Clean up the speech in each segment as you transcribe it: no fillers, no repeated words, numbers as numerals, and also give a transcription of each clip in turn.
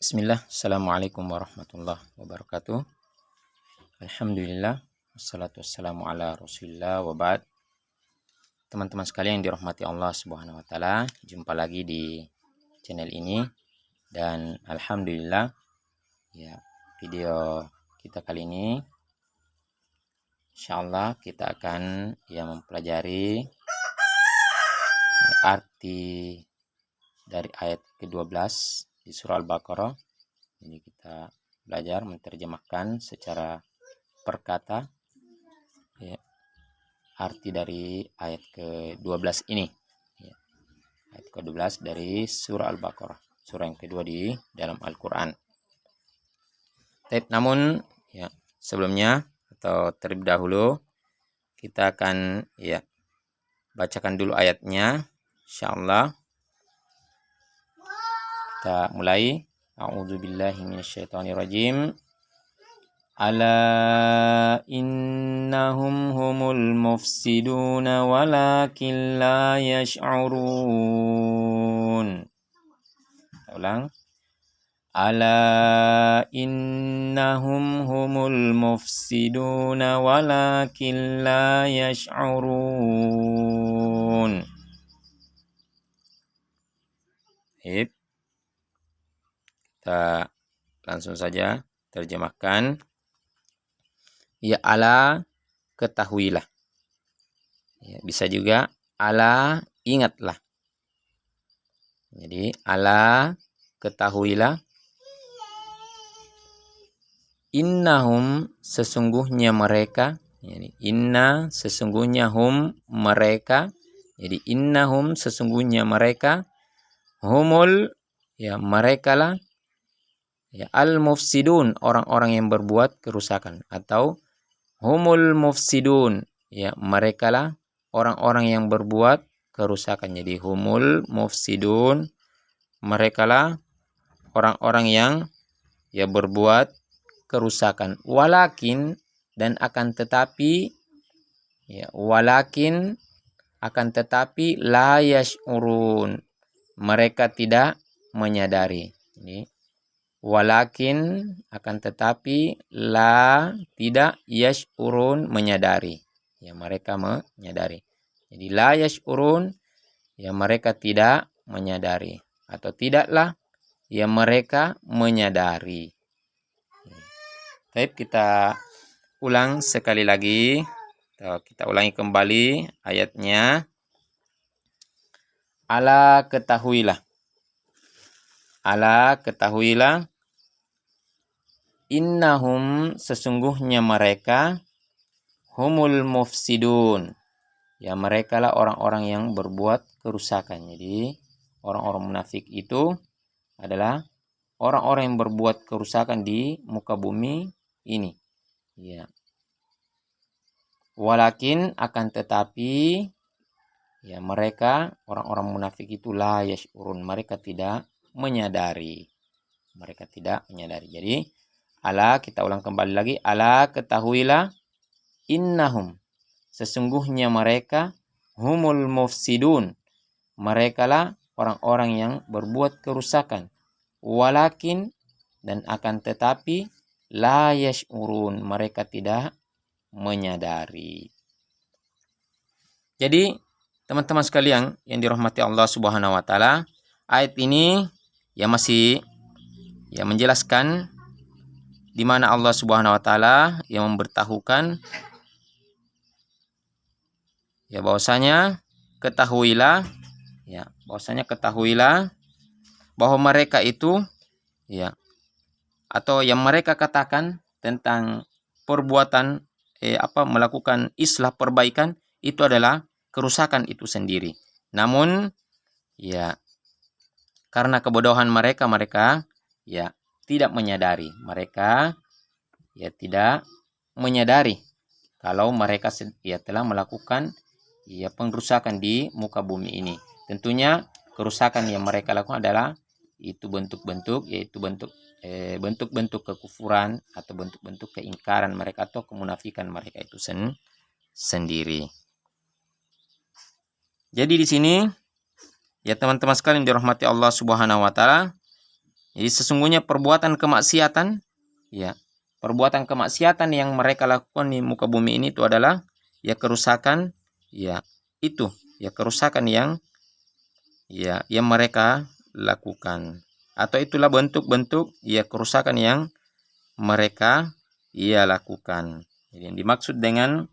Bismillah, Assalamualaikum warahmatullahi wabarakatuh. Alhamdulillah, wassalatu wassalamu ala rasulillah wa ba'd. Teman-teman sekalian yang dirahmati Allah subhanahu wa ta'ala, jumpa lagi di channel ini. Dan Alhamdulillah, ya, video kita kali ini insyaallah kita akan mempelajari arti dari ayat ke-12 di surah Al-Baqarah. Jadi kita belajar menerjemahkan secara perkata arti dari ayat ke-12 ini. Ayat ke-12 dari surah Al-Baqarah, surah yang kedua di dalam Al-Quran. Namun sebelumnya atau terlebih dahulu kita akan bacakan dulu ayatnya, insyaallah. Kita mulai. A'udzubillahi minasyaitonirrajim. Ala innahum humul mufsiduna walakin la yash'urun. Ulang. Ala innahum humul mufsiduna walakin la yash'urun. Kita langsung saja terjemahkan. Ya, ala, ketahuilah. Ya, bisa juga ala, ingatlah. Jadi ala, ketahuilah. Innahum, sesungguhnya mereka. Jadi inna, sesungguhnya hum, mereka. Jadi innahum, sesungguhnya mereka. Humul, mereka lah. Al-mufsidun, orang-orang yang berbuat kerusakan. Atau humul mufsidun, mereka lah orang-orang yang berbuat kerusakan. Jadi humul mufsidun, mereka lah orang-orang yang berbuat kerusakan. Walakin, dan akan tetapi, walakin, akan tetapi la yash'urun, mereka tidak menyadari. Ini walakin, akan tetapi, la, tidak, yash'urun, menyadari. Mereka menyadari. Jadi la yash'urun, mereka tidak menyadari. Atau tidaklah, mereka menyadari. Baik, kita ulang sekali lagi. Kita ulangi kembali ayatnya. Ala, ketahuilah. Ala, ketahuilah. Innahum, sesungguhnya mereka, humul mufsidun, mereka lah orang-orang yang berbuat kerusakan. Jadi orang-orang munafik itu adalah orang-orang yang berbuat kerusakan di muka bumi ini. Walakin, akan tetapi, mereka orang-orang munafik itu la yash'urun, mereka tidak menyadari. Mereka tidak menyadari. Jadi ala, kita ulang kembali lagi. Ala, ketahuilah. Innahum, sesungguhnya mereka, humul mufsidun, mereka lah orang-orang yang berbuat kerusakan. Walakin, dan akan tetapi, la yash'urun, mereka tidak menyadari. Jadi teman-teman sekalian yang dirahmati Allah subhanahu wa ta'ala, ayat ini masih menjelaskan di mana Allah subhanahu wa ta'ala yang memberitahukan bahwasanya ketahuilah, bahwa mereka itu atau yang mereka katakan tentang perbuatan melakukan islah, perbaikan, itu adalah kerusakan itu sendiri. Namun karena kebodohan mereka tidak menyadari. Mereka tidak menyadari kalau mereka telah melakukan pengrusakan di muka bumi ini. Tentunya kerusakan yang mereka lakukan adalah itu bentuk-bentuk, yaitu bentuk-bentuk kekufuran atau bentuk-bentuk keingkaran mereka atau kemunafikan mereka itu sendiri. Jadi di sini ya teman-teman sekalian dirahmati Allah Subhanahu wa taala, Jadi sesungguhnya perbuatan kemaksiatan, ya, perbuatan kemaksiatan yang mereka lakukan di muka bumi ini itu adalah ya kerusakan, ya itu, ya kerusakan yang yang mereka lakukan. Atau itulah bentuk-bentuk ya kerusakan yang mereka lakukan. Jadi yang dimaksud dengan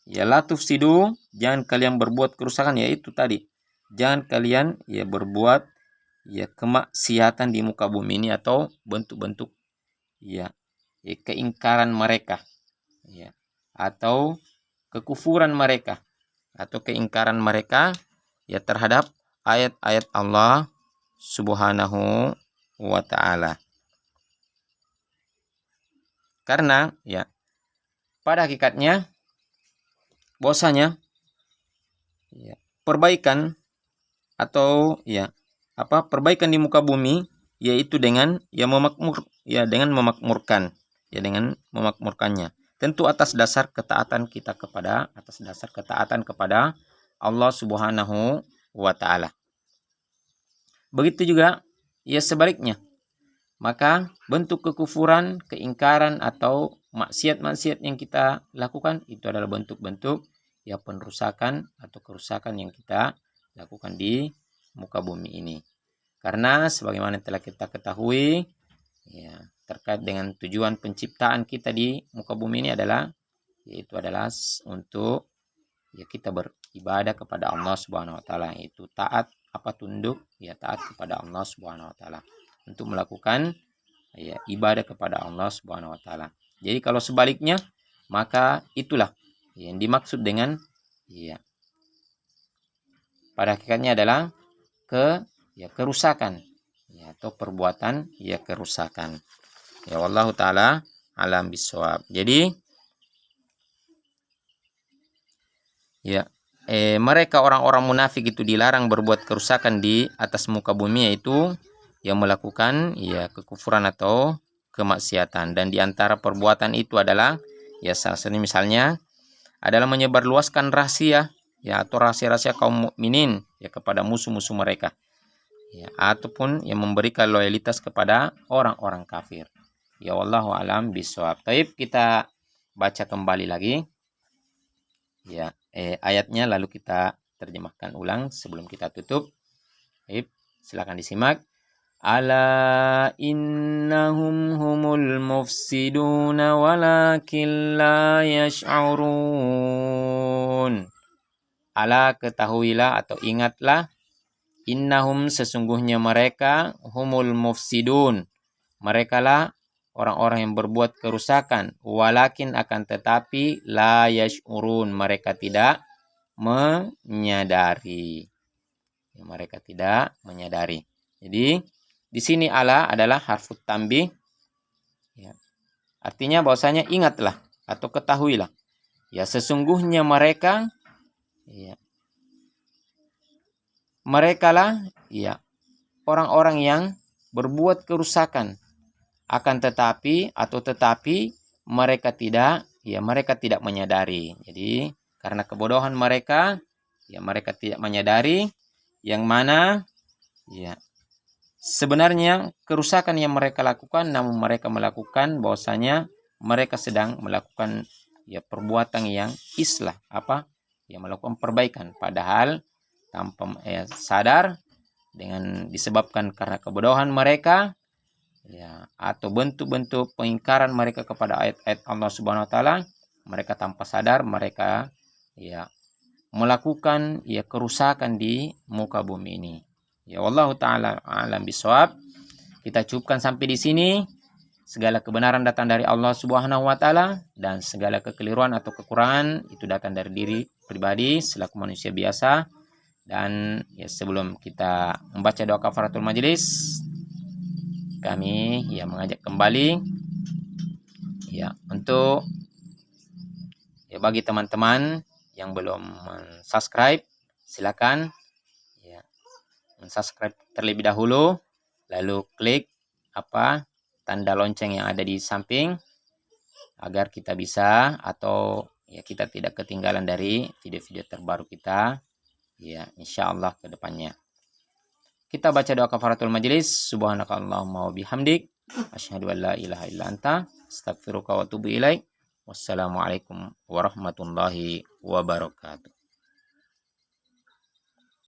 ya la tufsidu, jangan kalian berbuat kerusakan, yaitu tadi jangan kalian berbuat kemaksiatan di muka bumi ini, atau bentuk-bentuk keingkaran mereka, atau kekufuran mereka, atau keingkaran mereka terhadap ayat-ayat Allah Subhanahu wa ta'ala. Karena pada hakikatnya bahwasanya perbaikan atau perbaikan di muka bumi yaitu dengan dengan memakmurkannya, tentu atas dasar ketaatan kepada Allah Subhanahu wa ta'ala. Begitu juga sebaliknya, maka bentuk kekufuran, keingkaran atau maksiat-maksiat yang kita lakukan itu adalah bentuk-bentuk perusakan atau kerusakan yang kita lakukan di muka bumi ini. Karena sebagaimana telah kita ketahui terkait dengan tujuan penciptaan kita di muka bumi ini adalah untuk kita beribadah kepada Allah Subhanahu wa ta'ala, itu taat tunduk taat kepada Allah Subhanahu wa ta'ala, untuk melakukan ibadah kepada Allah Subhanahu wa ta'ala. Jadi kalau sebaliknya, maka itulah yang dimaksud dengan pada hakikatnya adalah kerusakan atau perbuatan kerusakan. Wallahu taala alam bisawab. Jadi mereka orang-orang munafik itu dilarang berbuat kerusakan di atas muka bumi, yaitu yang melakukan kekufuran atau kemaksiatan. Dan di antara perbuatan itu adalah salah satunya misalnya adalah menyebarluaskan rahasia atau rahasia-rahasia kaum mukminin kepada musuh-musuh mereka, ataupun yang memberikan loyalitas kepada orang-orang kafir. Wallahu alam bisawab. Baik, kita baca kembali lagi ayatnya, lalu kita terjemahkan ulang sebelum kita tutup. Baik, silakan disimak. Ala innahum humul mufsiduna walakin la yash'urun. Ala, ketahuilah atau ingatlah, innahum, sesungguhnya mereka, humul mufsidun, merekalah orang-orang yang berbuat kerusakan, walakin, akan tetapi, la yash'urun, mereka tidak menyadari. Mereka tidak menyadari. Jadi di sini ala adalah harfut tanbih, artinya bahwasanya ingatlah atau ketahuilah, sesungguhnya mereka, merekalah orang-orang yang berbuat kerusakan, akan tetapi mereka tidak menyadari. Jadi karena kebodohan mereka, mereka tidak menyadari yang mana sebenarnya kerusakan yang mereka lakukan, namun mereka melakukan bahwasanya mereka sedang melakukan perbuatan yang islah, melakukan perbaikan, padahal tanpa sadar, dengan disebabkan karena kebodohan mereka atau bentuk-bentuk pengingkaran mereka kepada ayat-ayat Allah Subhanahu wa ta'ala, mereka tanpa sadar mereka melakukan kerusakan di muka bumi ini. Wallahu taala alam bisawab. Kita cukupkan sampai di sini. Segala kebenaran datang dari Allah Subhanahu wa ta'ala, dan segala kekeliruan atau kekurangan itu datang dari diri pribadi selaku manusia biasa. Dan sebelum kita membaca doa kafaratul majelis, kami mengajak kembali untuk bagi teman-teman yang belum subscribe, silakan subscribe terlebih dahulu, lalu klik tanda lonceng yang ada di samping, agar kita bisa atau kita tidak ketinggalan dari video-video terbaru kita insya Allah ke depannya. kita baca doa kafaratul majlis. Subhanakallahumma wa bihamdik, asyhadu an la ilaha illa anta, astaghfiruka wa atubu ilaik. Wassalamualaikum warahmatullahi wabarakatuh.